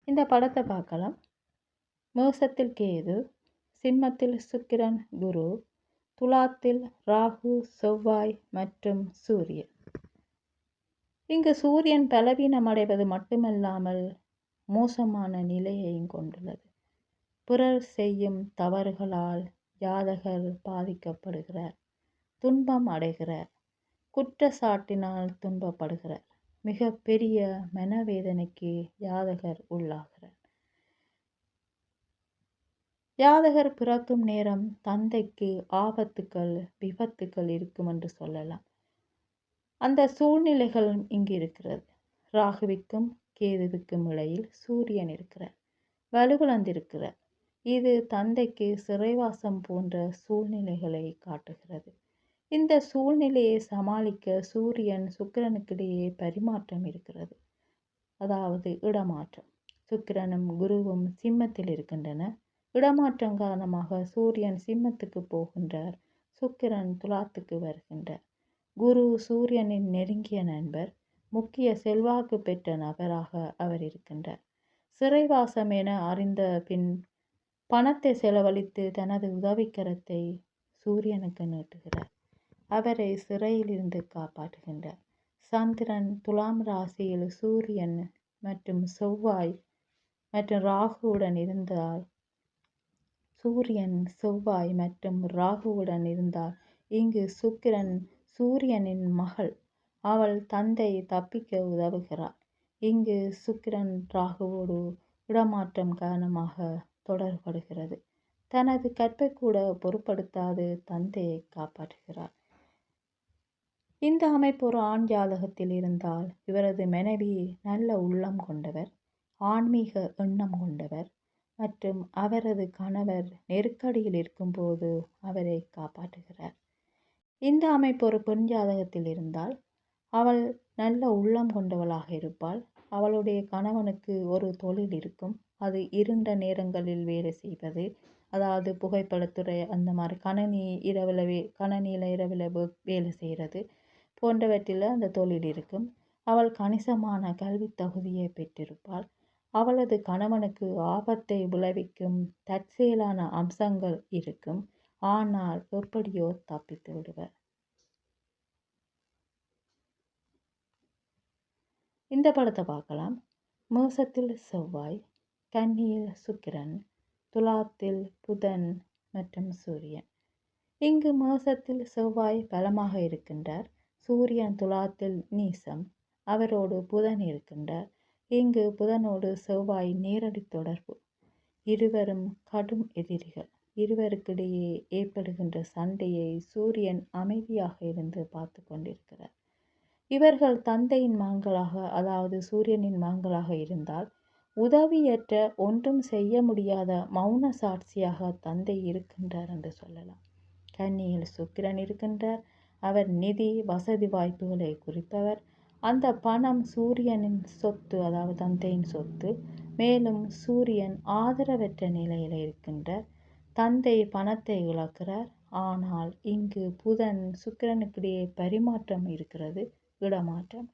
இந்த படத்தை பார்க்கலாம். மேஷத்தில் கேது, சிம்மத்தில் சுக்கிரன் குரு, துலாத்தில் ராகு செவ்வாய் மற்றும் சூரியன். இங்கு சூரியன் பலவீனம் அடைவது மட்டுமல்லாமல் மோசமான நிலையையும் கொண்டுள்ளது. பிறர் செய்யும் தவறுகளால் ஜாதகர் பாதிக்கப்படுகிறார், துன்பம் அடைகிறார், குற்றச்சாட்டினால் துன்பப்படுகிறார், மிக பெரிய மனவேதனைக்கு ஜாதகர் உள்ளாகிறார். ஜாதகர் பிறக்கும் நேரம் தந்தைக்கு ஆபத்துக்கள் விபத்துக்கள் இருக்கும் என்று சொல்லலாம். அந்த சூழ்நிலைகள் இங்கு இருக்கிறது. ராகுவிற்கும் கேதுவுக்கும் இடையில் சூரியன் இருக்கிறார், வலுவிழந்திருக்கிறார். இது தந்தைக்கு சிறைவாசம் போன்ற சூழ்நிலைகளை காட்டுகிறது. இந்த சூழ்நிலையை சமாளிக்க சூரியன் சுக்கிரனுக்கிடையே பரிமாற்றம் இருக்கிறது, அதாவது இடமாற்றம். சுக்கிரனும் குருவும் சிம்மத்தில் இருக்கின்றன. இடமாற்றம் காரணமாக சூரியன் சிம்மத்துக்கு போகின்றார், சுக்கிரன் துலாத்துக்கு வருகின்றார். குரு சூரியனின் நெருங்கிய நண்பர், முக்கிய செல்வாக்கு பெற்ற நபராக அவர் இருக்கின்றார். சிறைவாசம் என அறிந்த பின் பணத்தை செலவழித்து தனது உதவிக்கரத்தை சூரியனுக்கு நீட்டுகிறார். அவரை சிறையிலிருந்து காப்பாற்றுகின்றார். சந்திரன் துலாம் ராசியில் சூரியன் மற்றும் செவ்வாய் மற்றும் ராகுவுடன் இருந்தால் இங்கு சுக்கிரன் சூரியனின் மகள், அவள் தந்தை தப்பிக்க உதவுகிறாள். இங்கு சுக்கிரன் ராகுவோடு இடமாற்றம் காரணமாக தொடர்படுகிறது. தனது கற்பை கூட பொருட்படுத்தாது தந்தையை காப்பாற்றுகிறார். இந்த அமைப்பு ஒரு ஆண் ஜாதகத்தில் இருந்தால் இவரது மனைவி நல்ல உள்ளம் கொண்டவர், ஆன்மீக எண்ணம் கொண்டவர் மற்றும் அவரது கணவர் நெருக்கடியில் இருக்கும்போது அவரை காப்பாற்றுகிறார். இந்த அமைப்பு ஒரு பெண் ஜாதகத்தில் இருந்தால் அவள் நல்ல உள்ளம் கொண்டவளாக இருப்பாள். அவளுடைய கணவனுக்கு ஒரு தொழில் இருக்கும், அது இருண்ட நேரங்களில் வேலை செய்வது, அதாவது புகைப்படத்துறை, அந்த மாதிரி கணனியில் இரவில் வேலை செய்கிறது போன்றவற்றில் அந்த தொழில் இருக்கும். அவள் கணிசமான கல்வி தகுதியை பெற்றிருப்பாள். அவளது கணவனுக்கு ஆபத்தை விளைவிக்கும் தற்செயலான அம்சங்கள் இருக்கும், ஆனால் எப்படியோ தப்பித்து விடுவர். இந்த படத்தை பார்க்கலாம். மேஷத்தில் செவ்வாய், கன்னியில் சுக்கிரன், துலாத்தில் புதன் மற்றும் சூரியன். இங்கு மேஷத்தில் செவ்வாய் பலமாக இருக்கின்றார், சூரியன் துலாத்தில் நீசம், அவரோடு புதன் இருக்கின்றார். இங்கு புதனோடு செவ்வாய் நேரடி தொடர்பு. இருவரும் கடும் எதிரிகள். இருவருக்கிடையே ஏற்படுகின்ற சண்டையை சூரியன் அமைதியாக இருந்து பார்த்து கொண்டிருக்கிறார். இவர்கள் தந்தையின் மகன்களாக, அதாவது சூரியனின் மகன்களாக இருந்தால் உதவியற்ற, ஒன்றும் செய்ய முடியாத மௌன சாட்சியாக தந்தை இருக்கின்றார் என்று சொல்லலாம். கன்னியில் சுக்கிரன் இருக்கின்றார். அவர் நிதி வசதி வாய்ப்புகளை குறிப்பவர். அந்த பணம் சூரியனின் சொத்து, அதாவது தந்தையின் சொத்து. மேலும் சூரியன் ஆதரவற்ற நிலையில் இருக்கின்றார். தந்தை பணத்தை இழக்கிறார். ஆனால் இங்கு புதன் சுக்கிரனுக்கிடையே பரிமாற்றம் இருக்கிறது, இடமாற்றம்.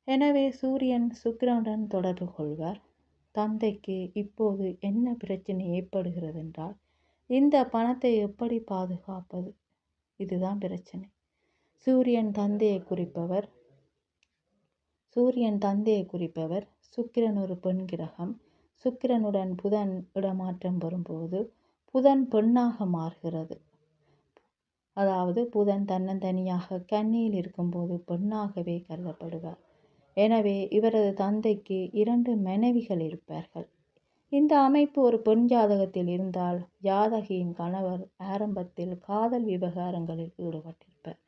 எனவே சூரியன் சுக்கிரனுடன் தொடர்பு கொள்வார். தந்தைக்கு இப்போது என்ன பிரச்சனை ஏற்படுகிறது என்றால், இந்த பணத்தை எப்படி பாதுகாப்பது, இதுதான் பிரச்சனை. சூரியன் தந்தையை குறிப்பவர். சுக்கிரன் ஒரு பெண் கிரகம். சுக்கிரனுடன் புதன் இடமாற்றம் வரும்போது புதன் பெண்ணாக மாறுகிறது. அதாவது புதன் தன்னந்தனியாக கன்னியில் இருக்கும்போது பெண்ணாகவே கருதப்படுவார். எனவே இவரது தந்தைக்கு 2 மனைவிகள் இருப்பார்கள். இந்த அமைப்பு ஒரு பெண் ஜாதகத்தில் இருந்தால் ஜாதகியின் கணவர் ஆரம்பத்தில் காதல் விவகாரங்களில் ஈடுபட்டிருப்பார்.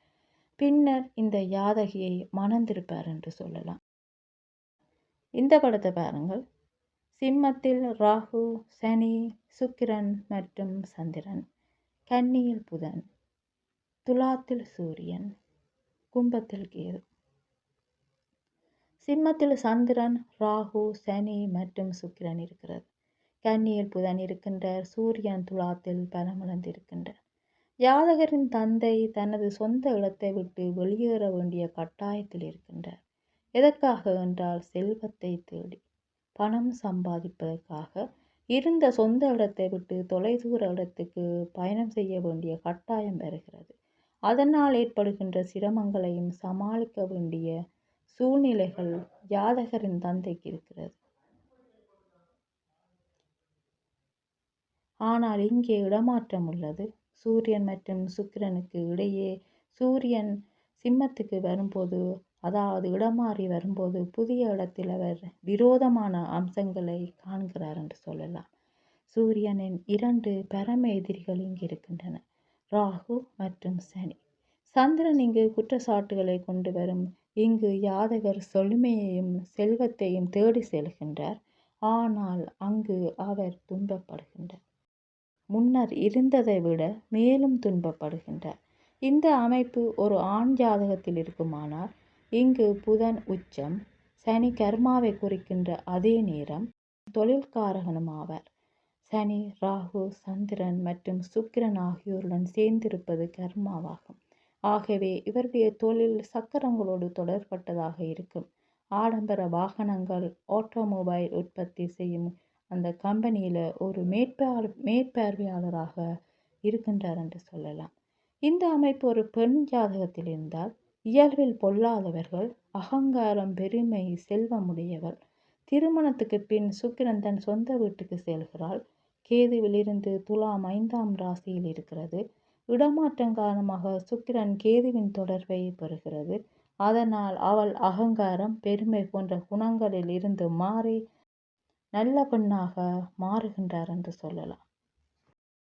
பின்னர் இந்த ஜாதகியை மணந்திருப்பார் என்று சொல்லலாம். இந்த படத்தை பாருங்கள். சிம்மத்தில் ராகு, சனி, சுக்கிரன் மற்றும் சந்திரன், கன்னியில் புதன், துலாத்தில் சூரியன், கும்பத்தில் கேது. சிம்மத்தில் சந்திரன், ராகு, சனி மற்றும் சுக்கிரன் இருக்கிறது. கன்னியில் புதன் இருக்கின்றார். சூரியன் துலாத்தில் பலமிழந்திருக்கின்றார். ஜாதகரின் தந்தை தனது சொந்த இடத்தை விட்டு வெளியேற வேண்டிய கட்டாயத்தில் இருக்கின்றார். எதற்காக என்றால் செல்வத்தை தேடி. பணம் சம்பாதிப்பதற்காக இருந்த சொந்த இடத்தை விட்டு தொலைதூர இடத்துக்கு பயணம் செய்ய வேண்டிய கட்டாயம் வருகிறது. அதனால் ஏற்படுகின்ற சிரமங்களையும் சமாளிக்க வேண்டிய சூழ்நிலைகள் ஜாதகரின் தந்தைக்கு இருக்கிறது. ஆனால் இங்கே இடமாற்றம் உள்ளது. சூரியன் மற்றும் சுக்கிரனுக்கு இடையே சூரியன் சிம்மத்துக்கு வரும்போது, அதாவது இடமாறி வரும்போது புதிய இடத்தில் அவர் விரோதமான அம்சங்களை காண்கிறார் என்று சொல்லலாம். சூரியனின் 2 பரம எதிரிகள் இங்கு இருக்கின்றன, ராகு மற்றும் சனி. சந்திரன் இங்கு குற்றச்சாட்டுகளை கொண்டு வரும். இங்கு யாதகர் செழுமையையும் செல்வத்தையும் தேடி செல்கின்றார். ஆனால் அங்கு அவர் துன்பப்படுகின்றார். முன்னர் இருந்ததை விட மேலும் துன்பப்படுகின்றார். இந்த அமைப்பு ஒரு ஆண் ஜாதகத்தில் இருக்குமானால், இங்கு புதன் உச்சம், சனி கர்மாவை குறிக்கின்ற அதே நேரம் தொழில்காரகனும் ஆவார். சனி, ராகு, சந்திரன் மற்றும் சுக்கிரன் ஆகியோருடன் சேர்ந்திருப்பது கர்மாவாகும். ஆகவே இவருடைய தொழில் சக்கரங்களோடு தொடர்பட்டதாக இருக்கும். ஆடம்பர வாகனங்கள், ஆட்டோமொபைல் உற்பத்தி செய்யும் அந்த கம்பெனியில் ஒரு மேற்பார்வையாளராக இருக்கின்றார் என்று சொல்லலாம். இந்த அமைப்பு ஒரு பெண் ஜாதகத்தில் இருந்தால், இயல்பில் பொல்லாதவர்கள், அகங்காரம், பெருமை, செல்வமுடையவர். திருமணத்துக்கு பின் சுக்கிரன் தன் சொந்த வீட்டுக்கு செல்கிறாள். கேதுவிலிருந்து துலாம் 5ஆம் ராசியில் இருக்கிறது. இடமாற்றம் காரணமாக சுக்கிரன் கேதுவின் தொடர்பை பெறுகிறது. அதனால் அவள் அகங்காரம், பெருமை போன்ற குணங்களில் இருந்து மாறி நல்ல பெண்ணாக மாறுகின்றார் என்று சொல்லலாம்.